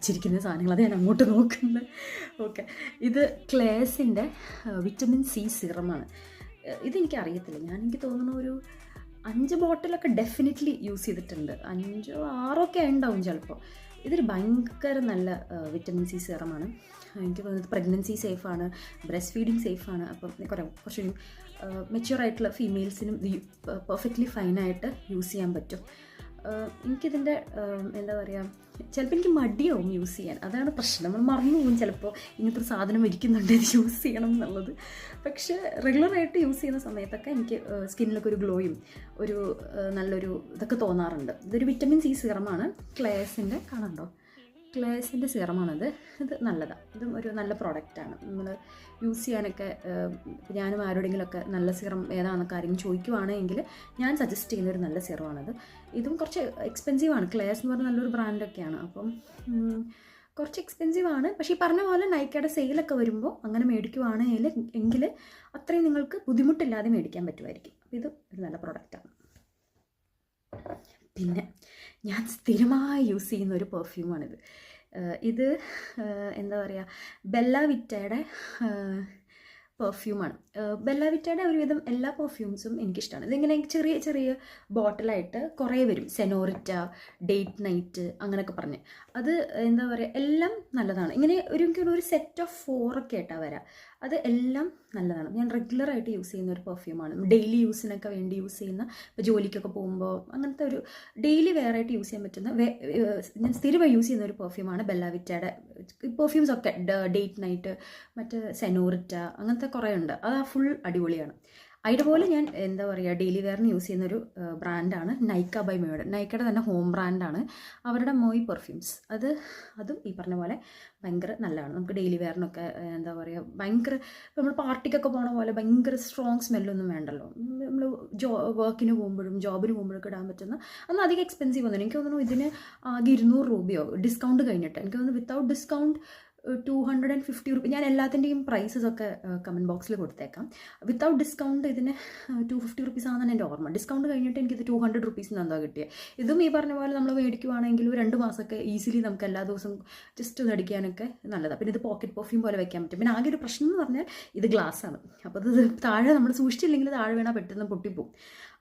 വെച്ചിരിക്കുന്ന സാധനങ്ങൾ, അത് ഞാൻ അങ്ങോട്ട് നോക്കുന്നത്. ഓക്കെ, ഇത് ക്ലേസിൻ്റെ വിറ്റമിൻ സി സീറമാണ്. ഇതെനിക്ക് അറിയത്തില്ല, എനിക്ക് തോന്നുന്നു ഒരു 5 ബോട്ടിലൊക്കെ ഡെഫിനറ്റ്ലി യൂസ് ചെയ്തിട്ടുണ്ട്. 5 6 ഒക്കെ ഉണ്ടാവും ചിലപ്പോൾ. ഇതൊരു ഭയങ്കര നല്ല വിറ്റമിൻ സി സീറമാണ്. എനിക്ക് തോന്നുന്നത് പ്രഗ്നൻസി സേഫാണ്, ബ്രസ്റ്റ് ഫീഡിങ് സേഫാണ്. അപ്പം കുറച്ചും മെച്യൂർ ആയിട്ടുള്ള ഫീമെയിൽസിനും ഇത് പെർഫെക്റ്റ്ലി ഫൈനായിട്ട് യൂസ് ചെയ്യാൻ പറ്റും. എനിക്കിതിൻ്റെ എന്താ പറയുക, ചിലപ്പോൾ എനിക്ക് മടിയാവും യൂസ് ചെയ്യാൻ. അതാണ് പ്രശ്നം, നമ്മൾ മറന്നു പോകും ചിലപ്പോൾ ഇങ്ങനത്തെ ഒരു സാധനം ഇരിക്കുന്നുണ്ട് ഇത് യൂസ് ചെയ്യണം എന്നുള്ളത്. പക്ഷേ റെഗുലറായിട്ട് യൂസ് ചെയ്യുന്ന സമയത്തൊക്കെ എനിക്ക് സ്കിന്നിലൊക്കെ ഒരു ഗ്ലോയും ഒരു നല്ലൊരു ഇതൊക്കെ തോന്നാറുണ്ട്. ഇതൊരു വിറ്റമിൻ സി സീറമാണ്. ക്ലേസിൻ്റെ കാണുന്നുണ്ടോ, ക്ലേസിൻ്റെ സീറമാണിത്. ഇത് നല്ലതാണ്, ഇതും ഒരു നല്ല പ്രോഡക്റ്റാണ്. നമ്മൾ യൂസ് ചെയ്യാനൊക്കെ ഞാനും ആരോടെങ്കിലുമൊക്കെ നല്ല സീറം ഏതാണെന്നൊക്കെ ആരെങ്കിലും ചോദിക്കുവാണെങ്കിൽ ഞാൻ സജസ്റ്റ് ചെയ്യുന്ന ഒരു നല്ല സീറമാണിത്. ഇതും കുറച്ച് എക്സ്പെൻസീവാണ്. ക്ലേസ് എന്ന് പറഞ്ഞാൽ നല്ലൊരു ബ്രാൻഡൊക്കെയാണ്, അപ്പം കുറച്ച് എക്സ്പെൻസീവാണ്. പക്ഷേ ഈ പറഞ്ഞ പോലെ നൈക്കയുടെ സെയിലൊക്കെ വരുമ്പോൾ അങ്ങനെ മേടിക്കുവാണെങ്കിൽ അത്രയും നിങ്ങൾക്ക് ബുദ്ധിമുട്ടില്ലാതെ മേടിക്കാൻ പറ്റുമായിരിക്കും. അപ്പോൾ ഇത് ഒരു നല്ല പ്രോഡക്റ്റാണ്. പിന്നെ ഞാൻ സ്ഥിരമായി യൂസ് ചെയ്യുന്ന ഒരു പെർഫ്യൂമാണിത്. ഇത് എന്താ പറയുക, ബെല്ല വിറ്റയുടെ പെർഫ്യൂമാണ്. ബെല്ല വിറ്റയുടെ ഒരുവിധം എല്ലാ പെർഫ്യൂംസും എനിക്കിഷ്ടമാണ്. ഇതിങ്ങനെ ചെറിയ ചെറിയ ബോട്ടിലായിട്ട് കുറേ വരും. സെനോറിറ്റ, ഡേറ്റ് നൈറ്റ് അങ്ങനെയൊക്കെ പറഞ്ഞ്. അത് എന്താ പറയുക, എല്ലാം നല്ലതാണ്. ഇങ്ങനെ ഒരു സെറ്റ് ഓഫ് 4 ഒക്കെ ആയിട്ടാണ് വരാം. അത് എല്ലാം നല്ലതാണ്. ഞാൻ റെഗുലറായിട്ട് യൂസ് ചെയ്യുന്ന ഒരു പെർഫ്യൂമാണ്. ഡെയിലി യൂസിനൊക്കെ വേണ്ടി യൂസ് ചെയ്യുന്ന, ഇപ്പോൾ ജോലിക്കൊക്കെ പോകുമ്പോൾ അങ്ങനത്തെ ഒരു ഡെയിലി വെയറായിട്ട് യൂസ് ചെയ്യാൻ പറ്റുന്ന ഞാൻ സ്ഥിരമായി യൂസ് ചെയ്യുന്ന ഒരു പെർഫ്യൂമാണ് ബെല്ല വിറ്റയുടെ പെർഫ്യൂംസൊക്കെ. ഡേറ്റ് നൈറ്റ്, മറ്റേ സെനോറിറ്റ, അങ്ങനത്തെ കുറേ ഉണ്ട്. അത് ഫുൾ അടിപൊളിയാണ്. അതുപോലെ ഞാൻ എന്താ പറയുക, ഡെയിലി വെയറിന് യൂസ് ചെയ്യുന്നൊരു ബ്രാൻഡാണ് നൈക്ക ബൈ മോയുടെ. നൈക്കയുടെ തന്നെ ഹോം ബ്രാൻഡാണ് അവരുടെ മോയ് പെർഫ്യൂംസ്. അതും ഈ പറഞ്ഞ പോലെ ഭയങ്കര നല്ലതാണ്. നമുക്ക് ഡെയിലി വെയറിനൊക്കെ എന്താ പറയുക, ഭയങ്കര നമ്മൾ പാർട്ടിക്കൊക്കെ പോണ പോലെ ഭയങ്കര സ്ട്രോങ് സ്മെല്ലൊന്നും വേണ്ടല്ലോ. നമ്മൾ വർക്കിന് പോകുമ്പോഴും ജോബിന് പോകുമ്പോഴൊക്കെ ഇടാൻ പറ്റുന്ന, അതൊന്നും അധികം എക്സ്പെൻസീവ് ഒന്നും. എനിക്ക് തോന്നുന്നു ഇതിന് ആകെ 200 രൂപയോ ഡിസ്കൗണ്ട് കഴിഞ്ഞിട്ട്. എനിക്ക് തോന്നുന്നു വിത്തൗട്ട് ഡിസ്കൗണ്ട് 250 രൂപ. ഞാൻ എല്ലാത്തിൻ്റെയും പ്രൈസസൊക്കെ കമൻറ്റ് ബോക്സിൽ കൊടുത്തേക്കാം. വിത്തൗട്ട് ഡിസ്കൗണ്ട് ഇതിന് 250 റുപ്പീസാണെന്നാണ് എൻ്റെ ഓർമ്മ. ഡിസ്കൗണ്ട് കഴിഞ്ഞിട്ട് എനിക്കിത് 200 റുപ്പീസിന് എന്താ കിട്ടിയത്. ഇതും ഈ പറഞ്ഞ പോലെ നമ്മൾ മേടിക്കുവാണെങ്കിൽ 2 മാസമൊക്കെ ഈസിലി നമുക്ക് എല്ലാ ദിവസവും ജസ്റ്റ് ഒന്ന് അടിക്കാനൊക്കെ നല്ലതാണ്. പിന്നെ ഇത് പോക്കറ്റ് പെർഫ്യൂം പോലെ വെക്കാൻ പറ്റും. പിന്നെ ആകെ ഒരു പ്രശ്നം എന്ന് പറഞ്ഞാൽ ഇത് ഗ്ലാസ്സാണ്. അപ്പോൾ ഇത് താഴെ നമ്മൾ സൂക്ഷിച്ചില്ലെങ്കിൽ താഴെ വീണാൽ പെട്ടെന്ന് പൊട്ടിപ്പോവും.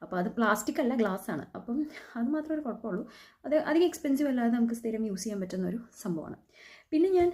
അപ്പോൾ അത് പ്ലാസ്റ്റിക് അല്ല, ഗ്ലാസ്സാണ്. അപ്പം അത് മാത്രമേ ഒരു കുഴപ്പമുള്ളൂ. അത് അധികം എക്സ്പെൻസീവ് അല്ലാതെ നമുക്ക് സ്ഥിരം യൂസ് ചെയ്യാൻ പറ്റുന്ന ഒരു സംഭവമാണ്. പിന്നെ ഞാൻ